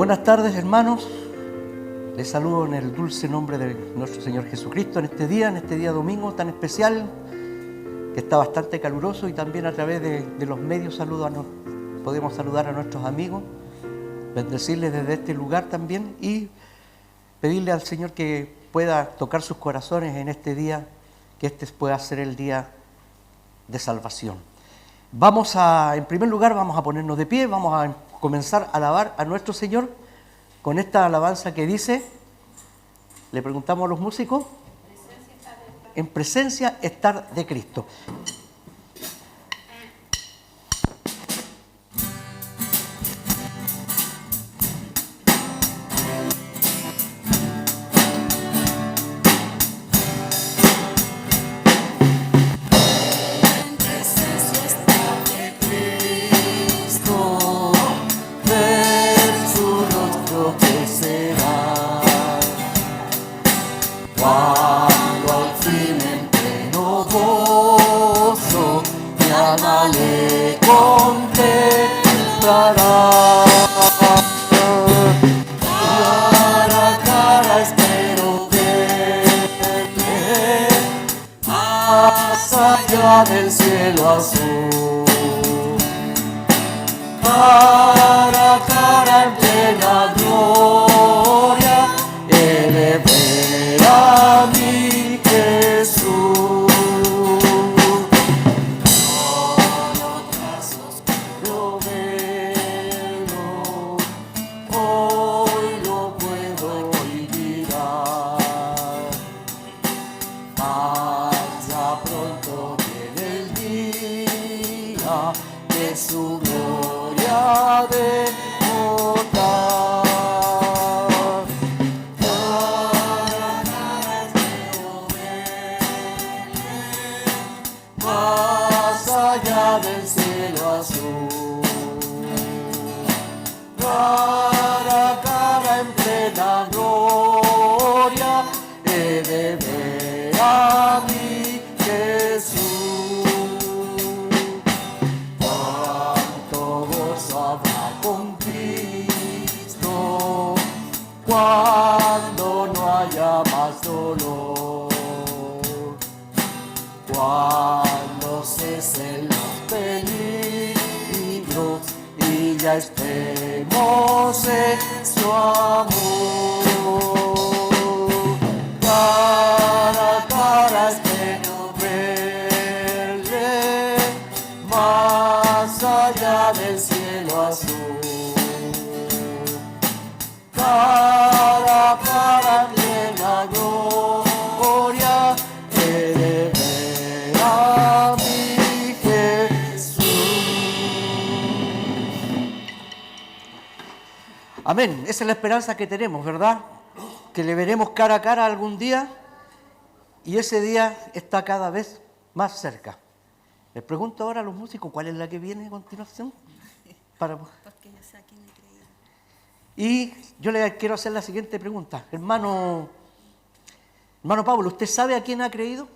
Buenas tardes, hermanos. Les saludo en el dulce nombre de nuestro Señor Jesucristo en este día domingo tan especial, que está bastante caluroso, y también a través de los medios podemos saludar a nuestros amigos, bendecirles desde este lugar también y pedirle al Señor que pueda tocar sus corazones en este día, que este pueda ser el día de salvación. En primer lugar, vamos a ponernos de pie, vamos a comenzar a alabar a nuestro Señor con esta alabanza que dice, le preguntamos a los músicos, en presencia estar de Cristo. Del cielo azul, cara a cara en plena gloria, he de ver a mi Jesús. Con los brazos lo veo, hoy lo puedo olvidar, mas ya pronto de su gloria de notar. Cara a cara espero verle, más allá del cielo azul. Cara a cara en plena gloria, he de ver a mi Jesús. Cuando no haya más dolor, cuando cesen los peligros y ya estemos en su amor. Cara a cara espero verle, más allá del cielo azul. Cara a cara en la gloria, he de ver a mi Jesús. Amén. Esa es la esperanza que tenemos, ¿verdad? Que le veremos cara a cara algún día, y ese día está cada vez más cerca. Les pregunto ahora a los músicos, ¿cuál es la que viene a continuación? Porque yo sé a quién he creído. Y yo le quiero hacer la siguiente pregunta. Hermano Pablo, ¿usted sabe a quién ha creído?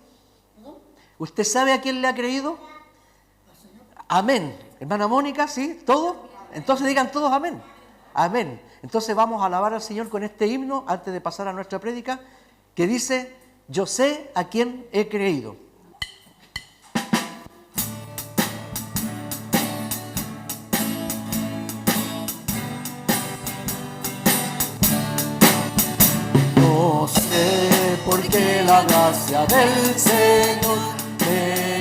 ¿Usted sabe a quién le ha creído? Amén. Hermana Mónica, ¿sí? ¿Todos? Entonces digan todos amén. Amén. Entonces vamos a alabar al Señor con este himno antes de pasar a nuestra prédica, que dice, yo sé a quién he creído. Porque la gracia del Señor me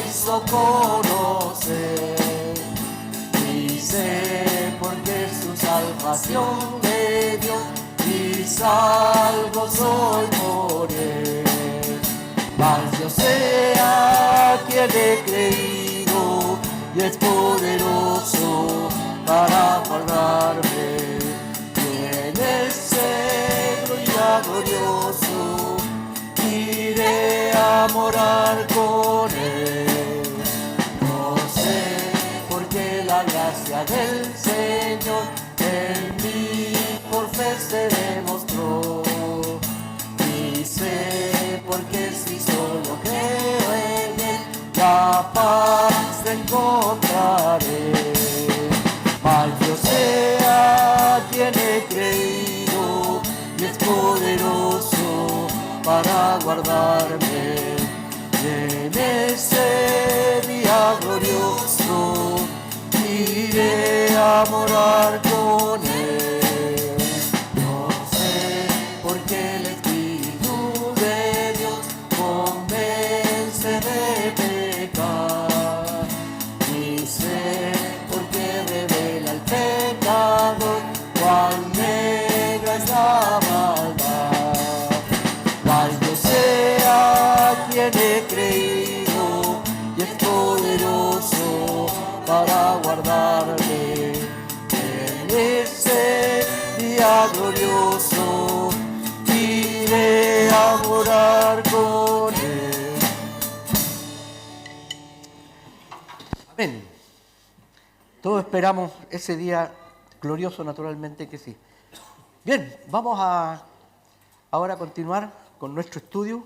hizo conocer, y sé porque su salvación me dio, y salvo soy por él. Mas yo sé a quien he creído, y es poderoso para guardarme, y en el celo y glorioso iré a morar con él. No sé por qué la gracia del Señor en mí por fe se demostró, y sé porque si solo creo en él la paz encontraré. Mas yo sé a quien para guardarme. En ese día glorioso iré a morar con Él. No sé por qué el Espíritu de Dios convence de pecar, ni sé por qué revela el pecado, cuán negra es la maldad. Maldito sea quien he creído y es poderoso para guardarme. En ese día glorioso iré a morar con Él. Amén. Todos esperamos ese día glorioso, naturalmente que sí. Bien, vamos a ahora continuar con nuestro estudio,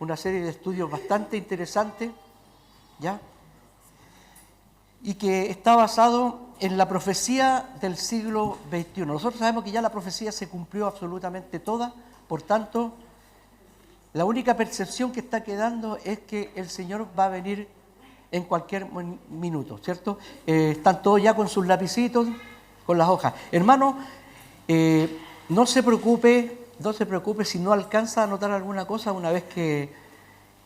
una serie de estudios bastante interesantes, ¿ya? Y que está basado en la profecía del siglo XXI. Nosotros sabemos que ya la profecía se cumplió absolutamente toda, por tanto, la única percepción que está quedando es que el Señor va a venir en cualquier minuto, ¿cierto? Están todos ya con sus lapicitos, con las hojas. Hermano, no se preocupe si no alcanza a anotar alguna cosa una vez que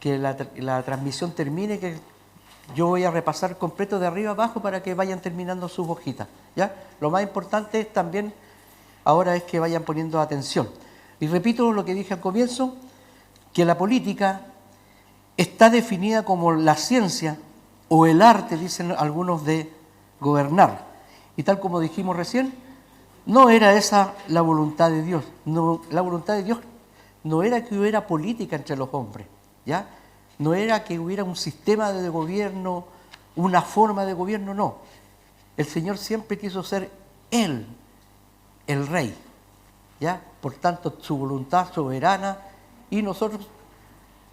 la transmisión termine, que yo voy a repasar completo de arriba abajo para que vayan terminando sus hojitas, ¿ya? Lo más importante también ahora es que vayan poniendo atención. Y repito lo que dije al comienzo, que la política está definida como la ciencia o el arte, dicen algunos, de gobernar. Y tal como dijimos recién, no era esa la voluntad de Dios. No, la voluntad de Dios no era que hubiera política entre los hombres, ¿ya? No era que hubiera un sistema de gobierno, una forma de gobierno, no. El Señor siempre quiso ser Él, el Rey, ¿ya? Por tanto, su voluntad soberana y nosotros,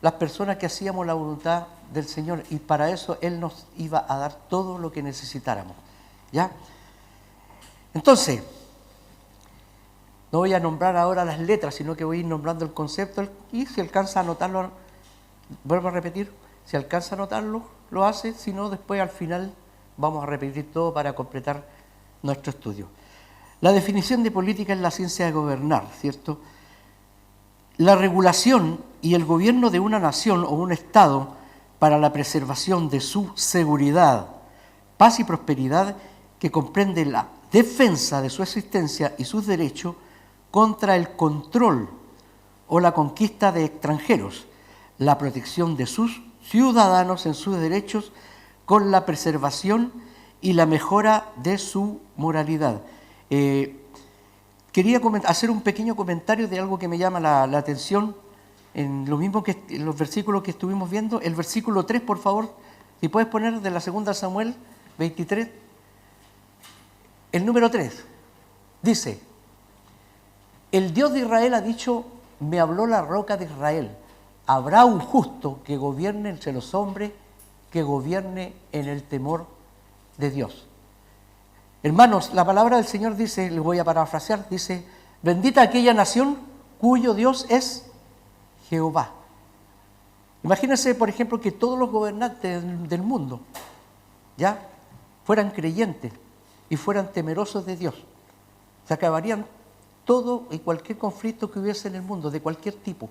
las personas que hacíamos la voluntad del Señor, y para eso Él nos iba a dar todo lo que necesitáramos, ¿ya? Entonces, no voy a nombrar ahora las letras, sino que voy a ir nombrando el concepto, y si alcanza a anotarlo, vuelvo a repetir, si alcanza a anotarlo, lo hace, si no, después al final vamos a repetir todo para completar nuestro estudio. La definición de política es la ciencia de gobernar, ¿cierto? La regulación y el gobierno de una nación o un Estado para la preservación de su seguridad, paz y prosperidad, que comprende la defensa de su existencia y sus derechos contra el control o la conquista de extranjeros, la protección de sus ciudadanos en sus derechos con la preservación y la mejora de su moralidad. Quería hacer un pequeño comentario de algo que me llama la atención en lo mismo que en los versículos que estuvimos viendo. El versículo 3, por favor, si puedes poner de la 2 Samuel 23. El número 3 dice: el Dios de Israel ha dicho, me habló la roca de Israel, habrá un justo que gobierne entre los hombres, que gobierne en el temor de Dios. Hermanos, la palabra del Señor dice, les voy a parafrasear, dice: bendita aquella nación cuyo Dios es Jehová. Imagínense, por ejemplo, que todos los gobernantes del mundo ya fueran creyentes y fueran temerosos de Dios. Se acabarían todo y cualquier conflicto que hubiese en el mundo, de cualquier tipo,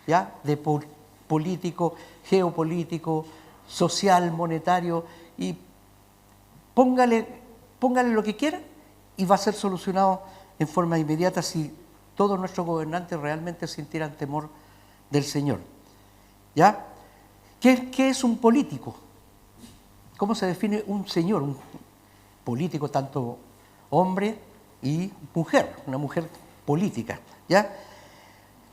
ya, de político, geopolítico, social, monetario, y póngale lo que quiera y va a ser solucionado en forma inmediata si todos nuestros gobernantes realmente sintieran temor del Señor. ¿Ya? ¿Qué es un político? ¿Cómo se define un señor? Un político, tanto hombre y mujer, una mujer política, ¿ya?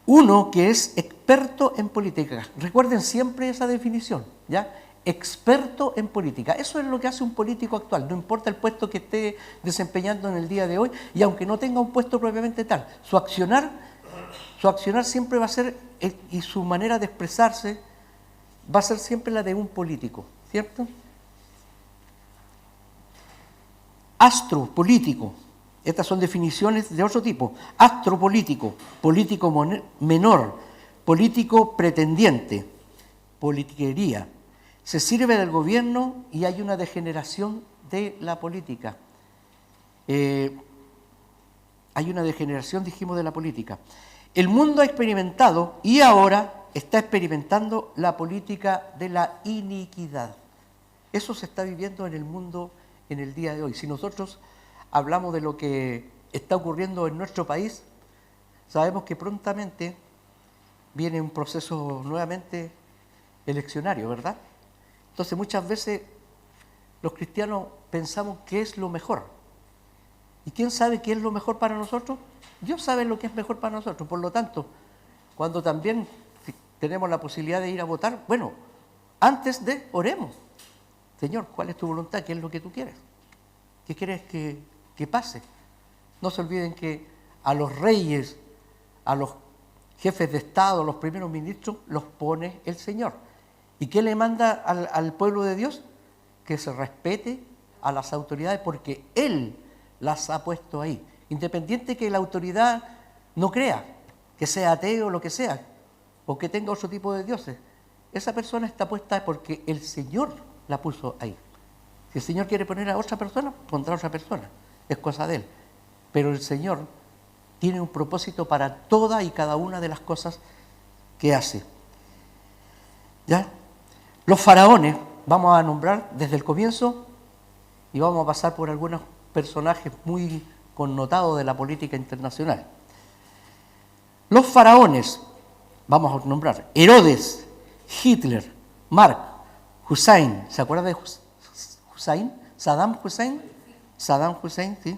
Uno que es experto en política. Recuerden siempre esa definición, ¿ya? Experto en política. Eso es lo que hace un político actual, no importa el puesto que esté desempeñando en el día de hoy, y aunque no tenga un puesto propiamente tal, su accionar siempre va a ser, y su manera de expresarse va a ser siempre la de un político, ¿cierto? Astropolítico. Estas son definiciones de otro tipo. Astropolítico, político menor, político pretendiente, politiquería. Se sirve del gobierno y hay una degeneración de la política. Hay una degeneración, dijimos, de la política. El mundo ha experimentado y ahora está experimentando la política de la iniquidad. Eso se está viviendo en el mundo en el día de hoy. Si nosotros hablamos de lo que está ocurriendo en nuestro país, sabemos que prontamente viene un proceso nuevamente eleccionario, ¿verdad? Entonces muchas veces los cristianos pensamos qué es lo mejor. ¿Y quién sabe qué es lo mejor para nosotros? Dios sabe lo que es mejor para nosotros. Por lo tanto, cuando también tenemos la posibilidad de ir a votar, bueno, antes de oremos. Señor, ¿cuál es tu voluntad? ¿Qué es lo que tú quieres? ¿Qué quieres que pase? No se olviden que a los reyes, a los jefes de Estado, a los primeros ministros, los pone el Señor. ¿Y qué le manda al pueblo de Dios? Que se respete a las autoridades porque Él las ha puesto ahí. Independiente que la autoridad no crea, que sea ateo o lo que sea, o que tenga otro tipo de dioses. Esa persona está puesta porque el Señor la puso ahí. Si el Señor quiere poner a otra persona, pondrá a otra persona. Es cosa de Él. Pero el Señor tiene un propósito para toda y cada una de las cosas que hace. ¿Ya? Los faraones, vamos a nombrar desde el comienzo y vamos a pasar por algunos personajes muy connotados de la política internacional. Los faraones, vamos a nombrar Herodes, Hitler, Mark, Hussein, ¿se acuerda de Hussein? Saddam Hussein, ¿sí?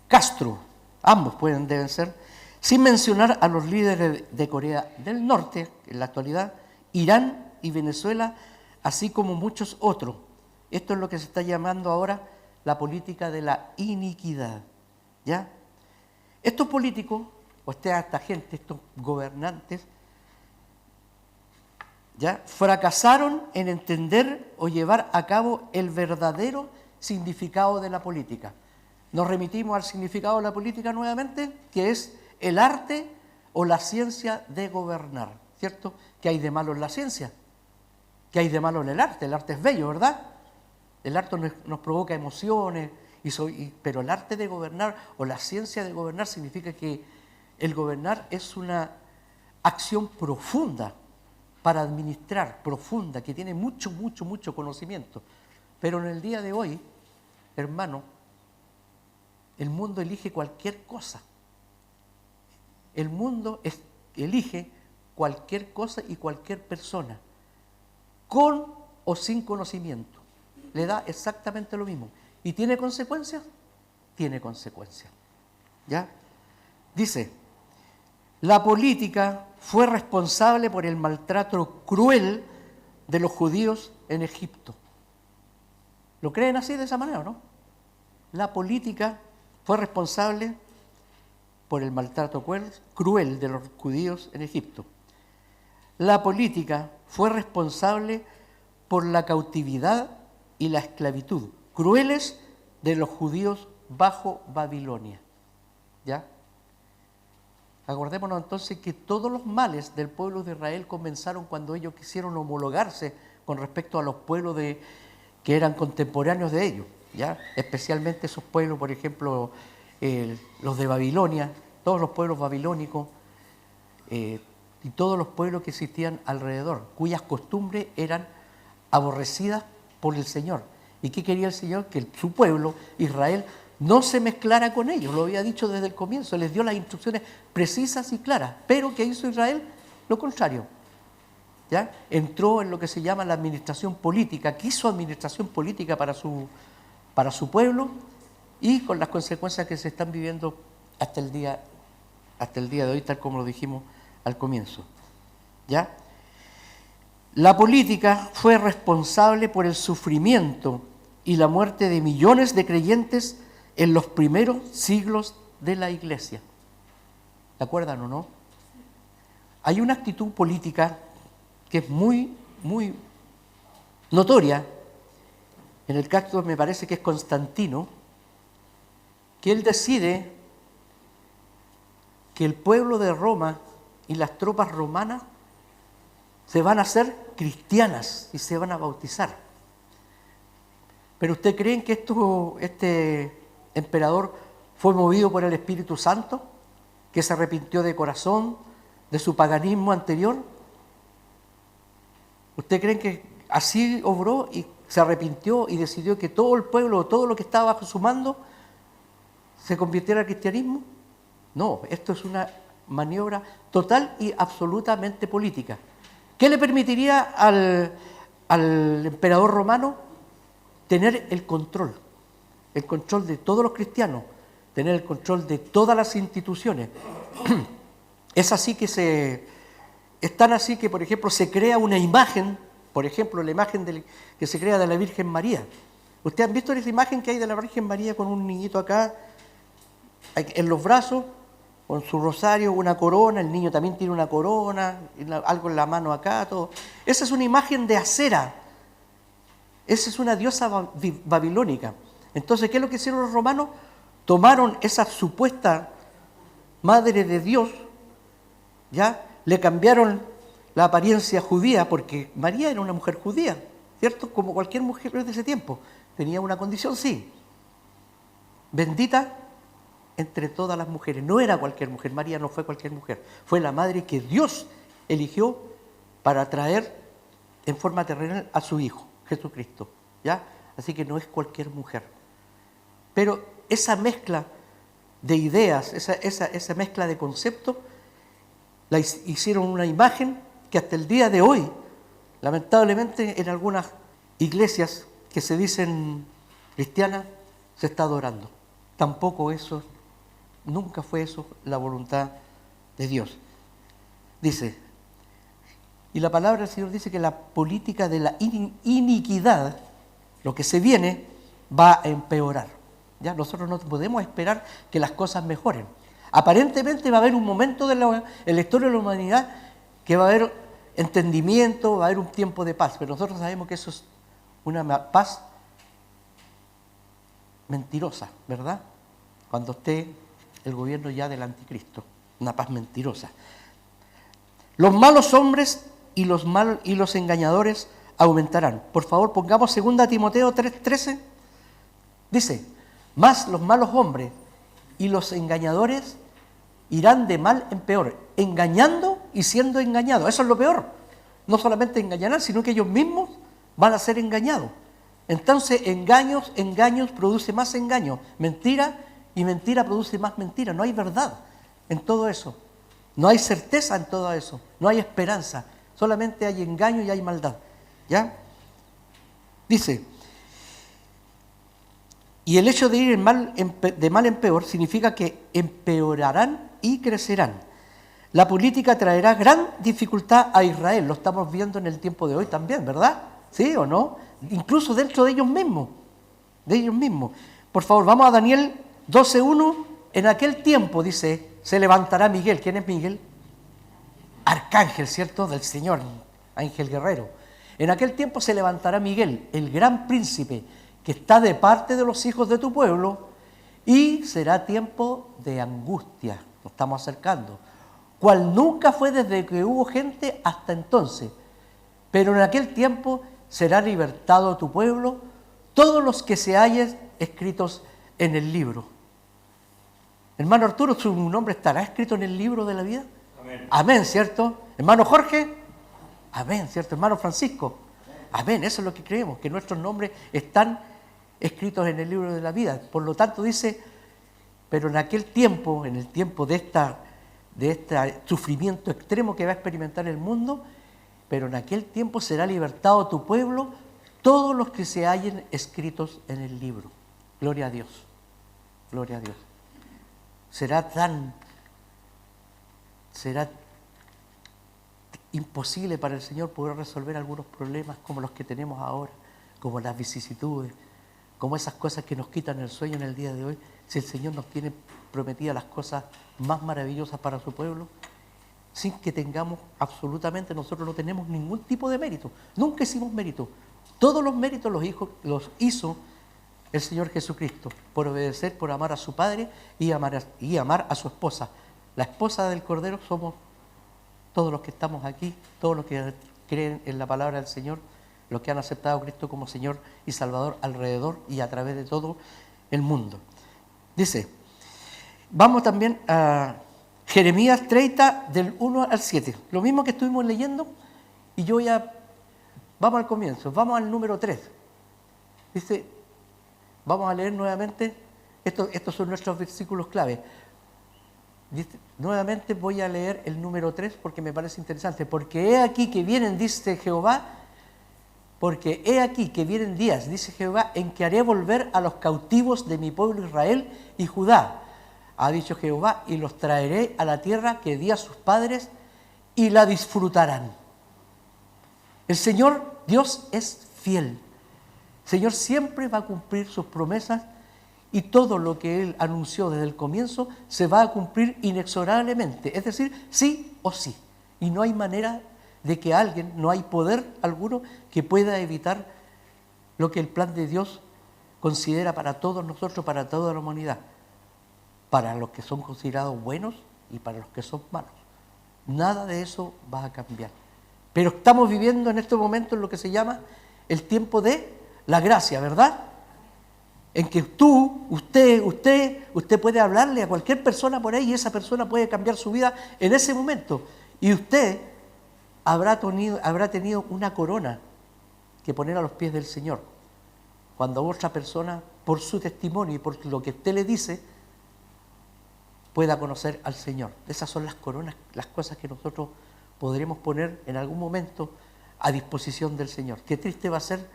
Castro, ambos deben ser, sin mencionar a los líderes de Corea del Norte, en la actualidad, Irán y Venezuela, así como muchos otros. Esto es lo que se está llamando ahora la política de la iniquidad, ¿ya? Estos políticos, o esta gente, estos gobernantes, ¿ya? Fracasaron en entender o llevar a cabo el verdadero significado de la política. Nos remitimos al significado de la política nuevamente, que es el arte o la ciencia de gobernar, ¿cierto? ¿Qué hay de malo en la ciencia? ¿Qué hay de malo en el arte? El arte es bello, ¿verdad? El arte nos provoca emociones, pero el arte de gobernar o la ciencia de gobernar significa que el gobernar es una acción profunda para administrar, profunda, que tiene mucho conocimiento. Pero en el día de hoy, hermano, el mundo elige cualquier cosa. El mundo elige cualquier cosa y cualquier persona, con o sin conocimiento. Le da exactamente lo mismo. ¿Y tiene consecuencias? Tiene consecuencias. ¿Ya? Dice, la política fue responsable por el maltrato cruel de los judíos en Egipto. ¿Lo creen así, de esa manera o no? La política fue responsable por el maltrato cruel de los judíos en Egipto. La política fue responsable por la cautividad y la esclavitud crueles de los judíos bajo Babilonia. ¿Ya? Acordémonos entonces que todos los males del pueblo de Israel comenzaron cuando ellos quisieron homologarse con respecto a los pueblos que eran contemporáneos de ellos, ¿ya? Especialmente esos pueblos, por ejemplo, los de Babilonia, todos los pueblos babilónicos y todos los pueblos que existían alrededor, cuyas costumbres eran aborrecidas por el Señor. ¿Y qué quería el Señor? Que su pueblo, Israel, no se mezclara con ellos. Lo había dicho desde el comienzo, les dio las instrucciones precisas y claras. Pero ¿qué hizo Israel? Lo contrario. ¿Ya? Entró en lo que se llama la administración política, quiso administración política para su pueblo y con las consecuencias que se están viviendo hasta el día de hoy, tal como lo dijimos al comienzo. ¿Ya? La política fue responsable por el sufrimiento y la muerte de millones de creyentes en los primeros siglos de la Iglesia. ¿Se acuerdan o no? Hay una actitud política que es muy notoria. En el caso me parece que es Constantino, que él decide que el pueblo de Roma y las tropas romanas se van a hacer cristianas y se van a bautizar. ¿Pero ustedes creen que este emperador fue movido por el Espíritu Santo? ¿Que se arrepintió de corazón de su paganismo anterior? ¿Ustedes creen que así obró y se arrepintió y decidió que todo el pueblo, todo lo que estaba bajo su mando, se convirtiera al cristianismo? No, esto es una maniobra total y absolutamente política. ¿Qué le permitiría al emperador romano? Tener el control de todos los cristianos, tener el control de todas las instituciones. Es así es tan así que, por ejemplo, se crea una imagen, por ejemplo, la imagen que se crea de la Virgen María. ¿Ustedes han visto esa imagen que hay de la Virgen María con un niñito acá, en los brazos, con su rosario, una corona, el niño también tiene una corona, algo en la mano acá, todo? Esa es una imagen de Acera. Esa es una diosa babilónica. Entonces, ¿qué es lo que hicieron los romanos? Tomaron esa supuesta madre de Dios, ¿ya? Le cambiaron la apariencia judía, porque María era una mujer judía, ¿cierto? Como cualquier mujer de ese tiempo. Tenía una condición, sí. Bendita entre todas las mujeres. No era cualquier mujer, María no fue cualquier mujer. Fue la madre que Dios eligió para traer en forma terrenal a su Hijo, Jesucristo, ¿ya? Así que no es cualquier mujer. Pero esa mezcla de ideas, esa mezcla de conceptos, la hicieron una imagen que hasta el día de hoy, lamentablemente, en algunas iglesias que se dicen cristianas, se está adorando. Tampoco eso, nunca fue eso la voluntad de Dios. Dice, y la palabra del Señor dice que la política de la iniquidad, lo que se viene, va a empeorar. ¿Ya? Nosotros no podemos esperar que las cosas mejoren. Aparentemente va a haber un momento en la historia de la humanidad que va a haber entendimiento, va a haber un tiempo de paz, pero nosotros sabemos que eso es una paz mentirosa, ¿verdad? Cuando esté el gobierno ya del anticristo, una paz mentirosa. Los malos hombres y los engañadores aumentarán. Por favor, pongamos 2 Timoteo 3:13. Dice, más los malos hombres y los engañadores irán de mal en peor, engañando y siendo engañados. Eso es lo peor. No solamente engañarán, sino que ellos mismos van a ser engañados. Entonces, engaños produce más engaños. Mentira y mentira produce más mentira. No hay verdad en todo eso. No hay certeza en todo eso. No hay esperanza. Solamente hay engaño y hay maldad. ¿Ya? Dice, y el hecho de ir de mal en peor significa que empeorarán y crecerán. La política traerá gran dificultad a Israel. Lo estamos viendo en el tiempo de hoy también, ¿verdad? ¿Sí o no? Incluso dentro de ellos mismos. De ellos mismos. Por favor, vamos a Daniel 12:1. En aquel tiempo, dice, se levantará Miguel. ¿Quién es Miguel? Arcángel, ¿cierto? Del Señor, ángel guerrero. En aquel tiempo se levantará Miguel, el gran príncipe, que está de parte de los hijos de tu pueblo, y será tiempo de angustia. Nos estamos acercando. Cual nunca fue desde que hubo gente hasta entonces. Pero en aquel tiempo será libertado tu pueblo, todos los que se hallen escritos en el libro. Hermano Arturo, ¿su nombre estará escrito en el libro de la vida? Amén. Amén, ¿cierto? Hermano Jorge, amén, ¿cierto? Hermano Francisco, amén. Eso es lo que creemos, que nuestros nombres están escritos en el libro de la vida. Por lo tanto dice, pero en aquel tiempo, en el tiempo de este sufrimiento extremo que va a experimentar el mundo, pero en aquel tiempo será libertado tu pueblo, todos los que se hallen escritos en el libro. Gloria a Dios, gloria a Dios. Será imposible para el Señor poder resolver algunos problemas como los que tenemos ahora, como las vicisitudes, como esas cosas que nos quitan el sueño en el día de hoy, si el Señor nos tiene prometidas las cosas más maravillosas para su pueblo, sin que tengamos absolutamente, nosotros no tenemos ningún tipo de mérito, nunca hicimos mérito. Todos los méritos los hizo el Señor Jesucristo, por obedecer, por amar a su Padre y amar a su esposa. La esposa del Cordero somos todos los que estamos aquí, todos los que creen en la palabra del Señor, los que han aceptado a Cristo como Señor y Salvador alrededor y a través de todo el mundo. Dice, vamos también a Jeremías 30, del 1 al 7. Lo mismo que estuvimos leyendo, y yo ya, vamos al comienzo, vamos al número 3. Dice, vamos a leer nuevamente, estos son nuestros versículos clave. Dice, nuevamente voy a leer el número 3 porque me parece interesante. Porque he aquí que vienen, dice Jehová, porque he aquí que vienen días, dice Jehová, en que haré volver a los cautivos de mi pueblo Israel y Judá, ha dicho Jehová, y los traeré a la tierra que di a sus padres y la disfrutarán. El Señor Dios es fiel. El Señor siempre va a cumplir sus promesas y todo lo que Él anunció desde el comienzo se va a cumplir inexorablemente, es decir, sí o sí. Y no hay manera de que alguien, no hay poder alguno que pueda evitar lo que el plan de Dios considera para todos nosotros, para toda la humanidad, para los que son considerados buenos y para los que son malos. Nada de eso va a cambiar. Pero estamos viviendo en este momento en lo que se llama el tiempo de la gracia, ¿verdad? En que usted puede hablarle a cualquier persona por ahí y esa persona puede cambiar su vida en ese momento. Y usted habrá tenido una corona que poner a los pies del Señor. Cuando otra persona, por su testimonio y por lo que usted le dice, pueda conocer al Señor. Esas son las coronas, las cosas que nosotros podremos poner en algún momento a disposición del Señor. Qué triste va a ser,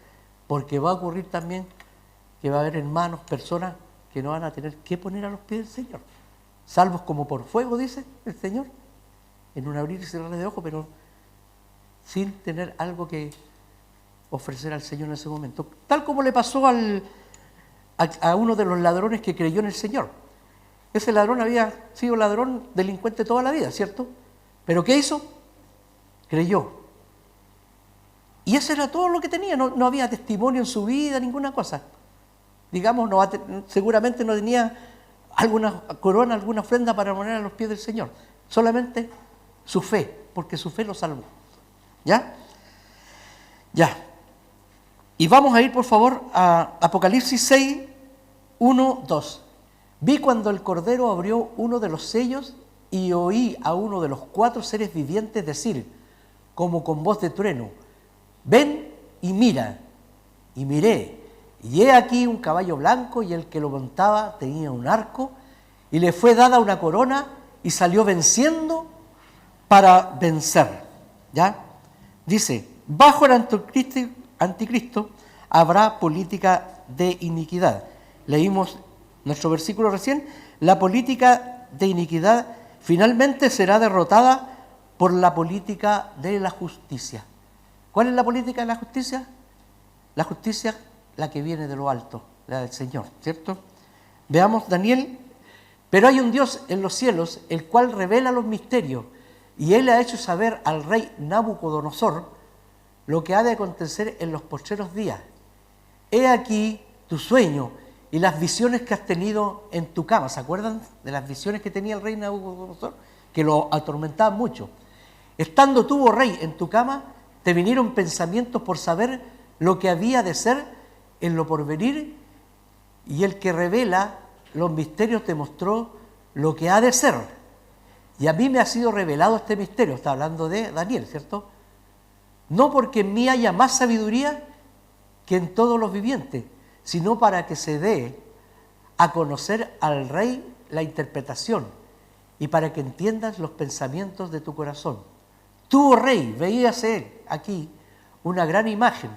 porque va a ocurrir también que va a haber hermanos, personas que no van a tener que poner a los pies del Señor. Salvos como por fuego, dice el Señor, en un abrir y cerrar de ojos, pero sin tener algo que ofrecer al Señor en ese momento. Tal como le pasó a uno de los ladrones que creyó en el Señor. Ese ladrón había sido ladrón, delincuente toda la vida, ¿cierto? ¿Pero qué hizo? Creyó. Y eso era todo lo que tenía, no había testimonio en su vida, ninguna cosa. Digamos, seguramente no tenía alguna corona, alguna ofrenda para poner a los pies del Señor. Solamente su fe, porque su fe lo salvó. ¿Ya? Ya. Y vamos a ir, por favor, a Apocalipsis 6, 1, 2. Vi cuando el Cordero abrió uno de los sellos y oí a uno de los 4 seres vivientes decir, como con voz de trueno, ven y mira. Y miré, y he aquí un caballo blanco, y el que lo montaba tenía un arco, y le fue dada una corona, y salió venciendo para vencer. ¿Ya? Dice, bajo el anticristo habrá política de iniquidad. Leímos nuestro versículo recién, la política de iniquidad finalmente será derrotada por la política de la justicia. ¿Cuál es la política de la justicia? La justicia, la que viene de lo alto, la del Señor, ¿cierto? Veamos Daniel, pero hay un Dios en los cielos, el cual revela los misterios, y Él ha hecho saber al rey Nabucodonosor lo que ha de acontecer en los postreros días. He aquí tu sueño y las visiones que has tenido en tu cama. ¿Se acuerdan de las visiones que tenía el rey Nabucodonosor? Que lo atormentaban mucho. Estando tú, oh rey, en tu cama, te vinieron pensamientos por saber lo que había de ser en lo porvenir, y el que revela los misterios te mostró lo que ha de ser. Y a mí me ha sido revelado este misterio. Está hablando de Daniel, ¿cierto? No porque en mí haya más sabiduría que en todos los vivientes, sino para que se dé a conocer al rey la interpretación y para que entiendas los pensamientos de tu corazón. Tú, oh rey, veías aquí una gran imagen.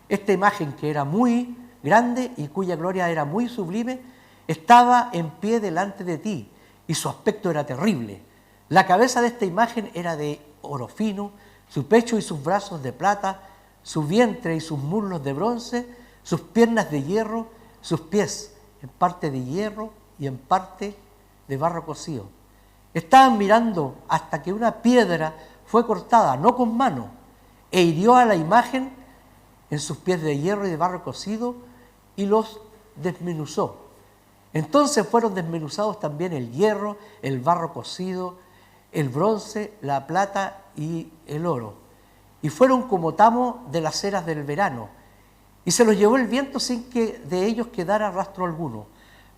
Esta imagen, que era muy grande y cuya gloria era muy sublime, estaba en pie delante de ti y su aspecto era terrible. La cabeza de esta imagen era de oro fino, su pecho y sus brazos de plata, su vientre y sus muslos de bronce, sus piernas de hierro, sus pies en parte de hierro y en parte de barro cocido. Estaban mirando hasta que una piedra fue cortada, no con mano, e hirió a la imagen en sus pies de hierro y de barro cocido y los desmenuzó. Entonces fueron desmenuzados también el hierro, el barro cocido el bronce, la plata y el oro. Y fueron como tamo de las eras del verano. Y se los llevó el viento sin que de ellos quedara rastro alguno.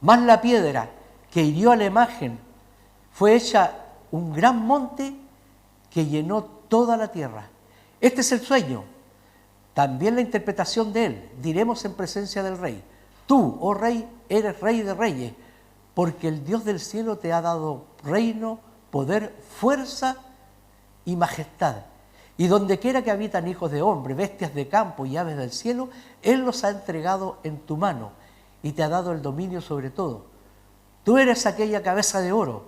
Mas la piedra que hirió a la imagen fue hecha un gran monte que llenó toda la tierra. Este es el sueño, también la interpretación de él. Diremos en presencia del Rey: tú, oh Rey, eres Rey de reyes, porque el Dios del cielo te ha dado reino, poder, fuerza y majestad. Y donde quiera que habitan hijos de hombre, bestias de campo y aves del cielo, Él los ha entregado en tu mano y te ha dado el dominio sobre todo. Tú eres aquella cabeza de oro,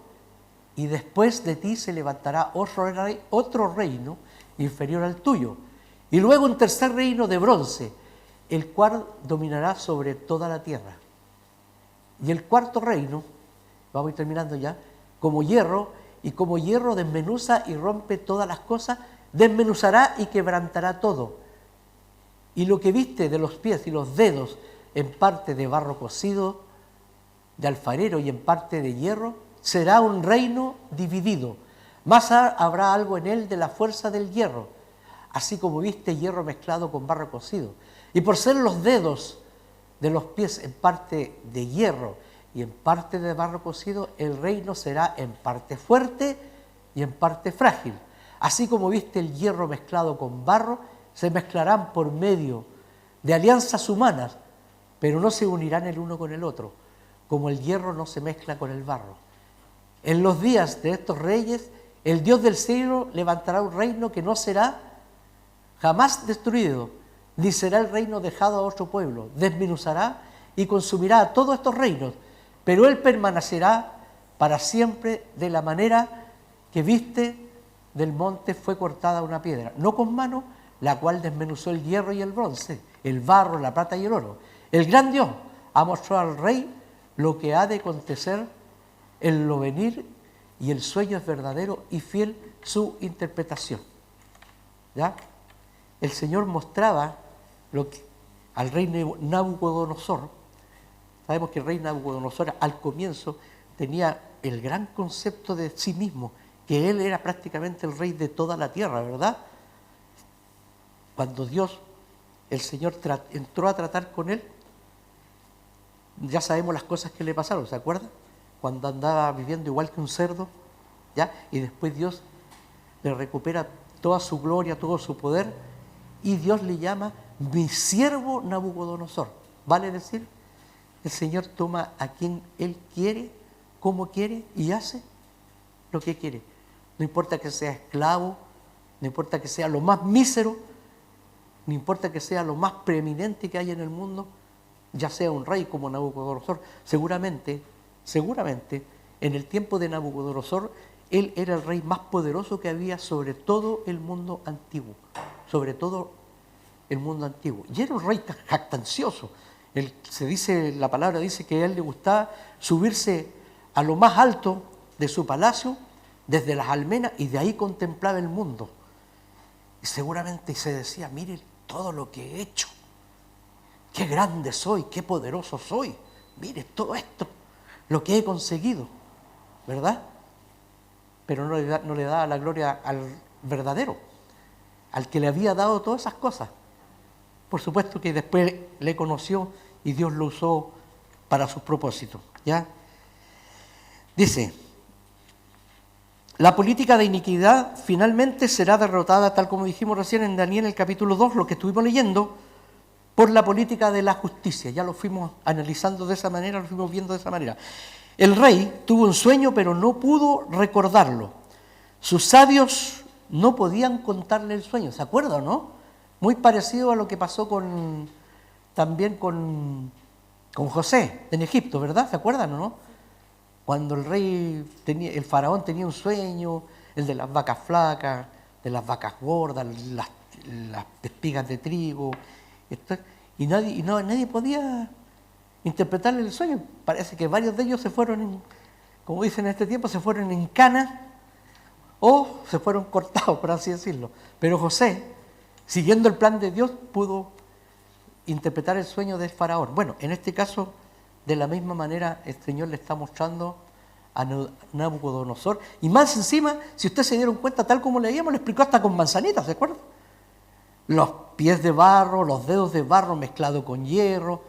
y después de ti se levantará otro reino inferior al tuyo, y luego un tercer reino de bronce, el cual dominará sobre toda la tierra. Y el cuarto reino, vamos a ir terminando ya, como hierro desmenuza y rompe todas las cosas, desmenuzará y quebrantará todo. Y lo que viste de los pies y los dedos, en parte de barro cocido, de alfarero y en parte de hierro, será un reino dividido. Más habrá algo en él de la fuerza del hierro, así como viste hierro mezclado con barro cocido. Y por ser los dedos de los pies en parte de hierro y en parte de barro cocido, el reino será en parte fuerte y en parte frágil. Así como viste el hierro mezclado con barro, se mezclarán por medio de alianzas humanas, pero no se unirán el uno con el otro, como el hierro no se mezcla con el barro. En los días de estos reyes, el Dios del cielo levantará un reino que no será jamás destruido, ni será el reino dejado a otro pueblo. Desmenuzará y consumirá a todos estos reinos, pero Él permanecerá para siempre. De la manera que viste del monte fue cortada una piedra, no con mano, la cual desmenuzó el hierro y el bronce, el barro, la plata y el oro. El gran Dios ha mostrado al rey lo que ha de acontecer en lo venir, y el sueño es verdadero y fiel su interpretación. ¿Ya? El Señor mostraba al rey Nabucodonosor. Sabemos que el rey Nabucodonosor al comienzo tenía el gran concepto de sí mismo, que él era prácticamente el rey de toda la tierra, ¿verdad? Cuando Dios, el Señor, entró a tratar con él, ya sabemos las cosas que le pasaron, ¿se acuerdan? Cuando andaba viviendo igual que un cerdo, ¿ya? Y después Dios le recupera toda su gloria, todo su poder, y Dios le llama mi siervo Nabucodonosor. Vale decir, el Señor toma a quien Él quiere, como quiere, y hace lo que quiere. No importa que sea esclavo, no importa que sea lo más mísero, no importa que sea lo más preeminente que hay en el mundo, ya sea un rey como Nabucodonosor. Seguramente, en el tiempo de Nabucodonosor, él era el rey más poderoso que había sobre todo el mundo antiguo, sobre todo el mundo antiguo. Y era un rey jactancioso. La palabra dice que a él le gustaba subirse a lo más alto de su palacio, desde las almenas, y de ahí contemplaba el mundo. Y seguramente se decía, mire todo lo que he hecho, qué grande soy, qué poderoso soy, mire todo esto, lo que he conseguido, ¿verdad? Pero no le daba la gloria al verdadero, al que le había dado todas esas cosas. Por supuesto que después le conoció y Dios lo usó para sus propósitos, ¿ya? Dice, la política de iniquidad finalmente será derrotada, tal como dijimos recién en Daniel, el capítulo 2, lo que estuvimos leyendo, por la política de la justicia. Ya lo fuimos analizando de esa manera, lo fuimos viendo de esa manera. El rey tuvo un sueño, pero no pudo recordarlo. Sus sabios no podían contarle el sueño, ¿se acuerdan, no? Muy parecido a lo que pasó también con José en Egipto, ¿verdad? ¿Se acuerdan o no? Cuando el faraón tenía un sueño, el de las vacas flacas, de las vacas gordas, las espigas de trigo, y nadie podía interpretarle el sueño. Parece que varios de ellos se fueron, como dicen en este tiempo, se fueron en cana o se fueron cortados, por así decirlo. Pero José, siguiendo el plan de Dios, pudo interpretar el sueño del faraón. Bueno, en este caso, de la misma manera, el Señor le está mostrando a Nabucodonosor. Y más encima, si ustedes se dieron cuenta, tal como leíamos, le explicó hasta con manzanitas, ¿se acuerdan? Los pies de barro, los dedos de barro mezclado con hierro.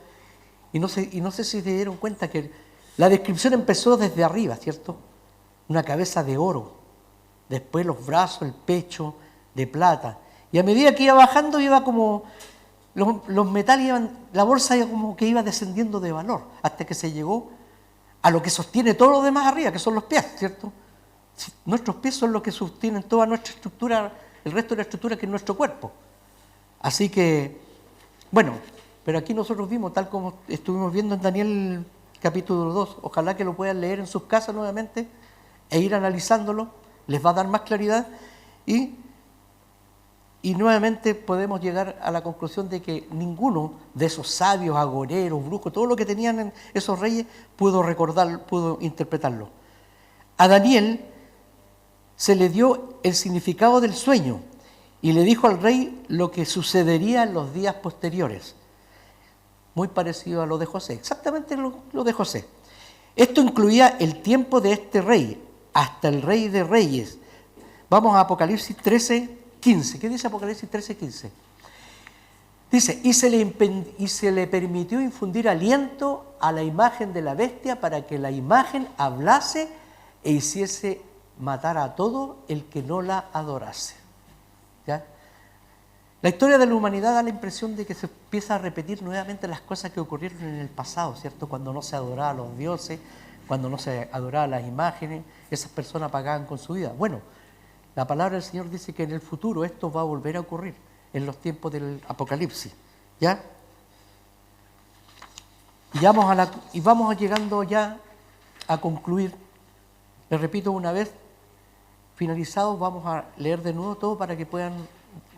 Y no sé si se dieron cuenta que la descripción empezó desde arriba, ¿cierto? Una cabeza de oro, después los brazos, el pecho de plata. Y a medida que iba bajando, iba como los metales iban, la bolsa iba como que iba descendiendo de valor, hasta que se llegó a lo que sostiene todo lo demás arriba, que son los pies, ¿cierto? Nuestros pies son los que sostienen toda nuestra estructura, el resto de la estructura que es nuestro cuerpo. Así que, bueno, pero aquí nosotros vimos, tal como estuvimos viendo en Daniel capítulo 2, ojalá que lo puedan leer en sus casas nuevamente e ir analizándolo, les va a dar más claridad y nuevamente podemos llegar a la conclusión de que ninguno de esos sabios, agoreros, brujos, todo lo que tenían esos reyes pudo recordar, pudo interpretarlo. A Daniel se le dio el significado del sueño y le dijo al rey lo que sucedería en los días posteriores. Muy parecido a lo de José, exactamente lo de José. Esto incluía el tiempo de este rey, hasta el rey de reyes. Vamos a Apocalipsis 13:15. ¿Qué dice Apocalipsis 13:15? Dice, y se le permitió infundir aliento a la imagen de la bestia para que la imagen hablase e hiciese matar a todo el que no la adorase. ¿Ya? La historia de la humanidad da la impresión de que se empieza a repetir nuevamente las cosas que ocurrieron en el pasado, ¿cierto? Cuando no se adoraba a los dioses, cuando no se adoraba a las imágenes, esas personas pagaban con su vida. Bueno, la palabra del Señor dice que en el futuro esto va a volver a ocurrir, en los tiempos del Apocalipsis, ¿ya? Y vamos llegando ya a concluir. Les repito una vez, finalizados, vamos a leer de nuevo todo para que puedan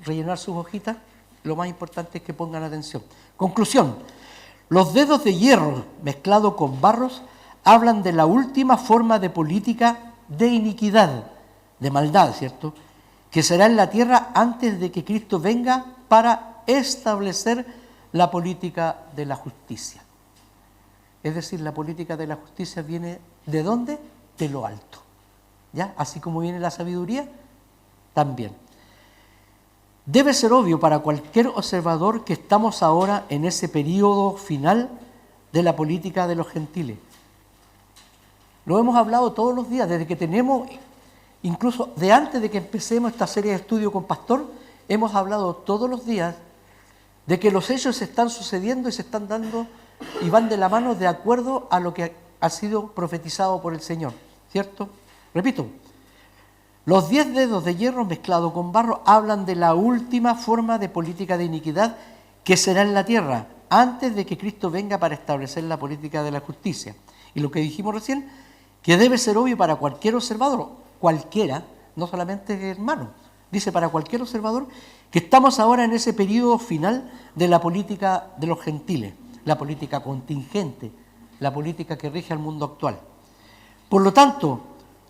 rellenar sus hojitas. Lo más importante es que pongan atención. Conclusión. Los dedos de hierro mezclados con barros hablan de la última forma de política de iniquidad, de maldad, ¿cierto?, que será en la tierra antes de que Cristo venga para establecer la política de la justicia. Es decir, la política de la justicia viene ¿de dónde? De lo alto. ¿Ya? Así como viene la sabiduría, también. Debe ser obvio para cualquier observador que estamos ahora en ese periodo final de la política de los gentiles. Lo hemos hablado todos los días, desde que tenemos, incluso de antes de que empecemos esta serie de estudios con Pastor, hemos hablado todos los días de que los hechos se están sucediendo y se están dando y van de la mano de acuerdo a lo que ha sido profetizado por el Señor, ¿cierto? Repito, los 10 dedos de hierro mezclados con barro hablan de la última forma de política de iniquidad que será en la tierra, antes de que Cristo venga para establecer la política de la justicia. Y lo que dijimos recién, que debe ser obvio para cualquier observador, cualquiera, no solamente hermano, dice para cualquier observador, que estamos ahora en ese periodo final de la política de los gentiles, la política contingente, la política que rige al mundo actual. Por lo tanto,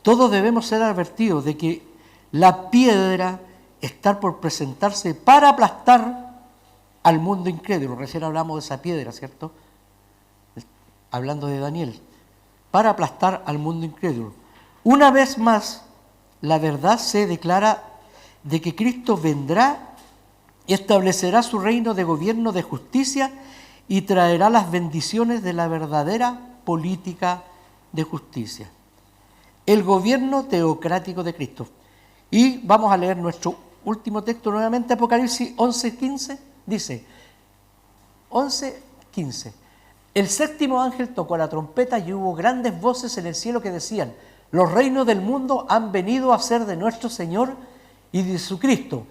todos debemos ser advertidos de que la piedra está por presentarse para aplastar al mundo incrédulo. Recién hablamos de esa piedra, ¿cierto? Hablando de Daniel. Para aplastar al mundo incrédulo. Una vez más, la verdad se declara de que Cristo vendrá y establecerá su reino de gobierno de justicia y traerá las bendiciones de la verdadera política de justicia. El gobierno teocrático de Cristo. Y vamos a leer nuestro último texto nuevamente, Apocalipsis 11:15, dice, 11:15. El séptimo ángel tocó la trompeta y hubo grandes voces en el cielo que decían, los reinos del mundo han venido a ser de nuestro Señor y de su Cristo,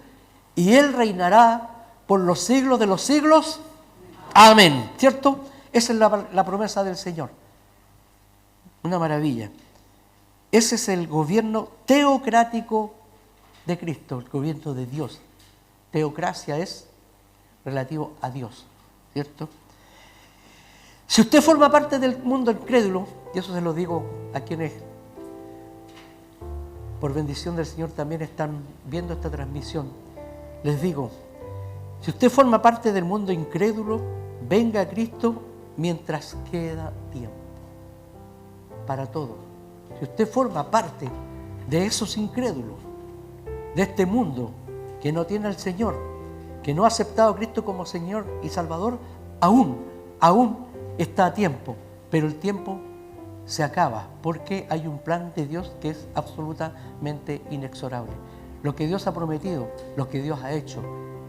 y Él reinará por los siglos de los siglos. Amén. ¿Cierto? Esa es la promesa del Señor. Una maravilla. Ese es el gobierno teocrático de Cristo, el gobierno de Dios. Teocracia es relativo a Dios, ¿cierto? Si usted forma parte del mundo incrédulo, y eso se lo digo a quienes por bendición del Señor también están viendo esta transmisión, les digo, si usted forma parte del mundo incrédulo, venga a Cristo mientras queda tiempo, para todos. si usted forma parte de esos incrédulos, de este mundo que no tiene al Señor, que no ha aceptado a Cristo como Señor y Salvador, aún está a tiempo, pero el tiempo se acaba porque hay un plan de Dios que es absolutamente inexorable. Lo que Dios ha prometido, lo que Dios ha hecho,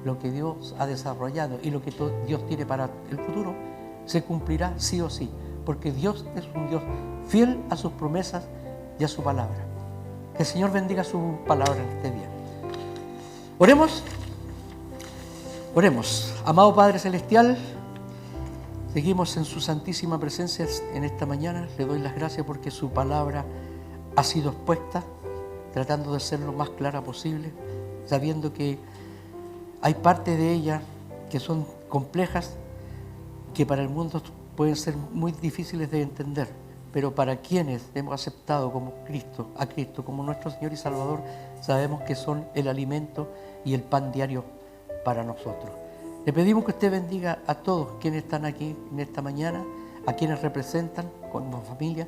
lo que Dios ha desarrollado y lo que Dios tiene para el futuro, se cumplirá sí o sí, porque Dios es un Dios fiel a sus promesas y a su palabra. Que el Señor bendiga su palabra en este día. Oremos. Oremos. Amado Padre Celestial, seguimos en su santísima presencia en esta mañana. Le doy las gracias porque su palabra ha sido expuesta, tratando de ser lo más clara posible, sabiendo que hay partes de ella que son complejas, que para el mundo pueden ser muy difíciles de entender, pero para quienes hemos aceptado a Cristo como nuestro Señor y Salvador, sabemos que son el alimento y el pan diario para nosotros. Le pedimos que usted bendiga a todos quienes están aquí en esta mañana, a quienes representan como familia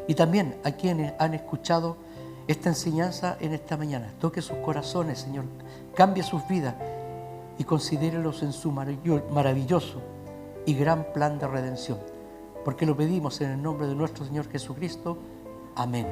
y también a quienes han escuchado esta enseñanza en esta mañana. Toque sus corazones, Señor, cambie sus vidas y considérelos en su maravilloso y gran plan de redención. Porque lo pedimos en el nombre de nuestro Señor Jesucristo. Amén.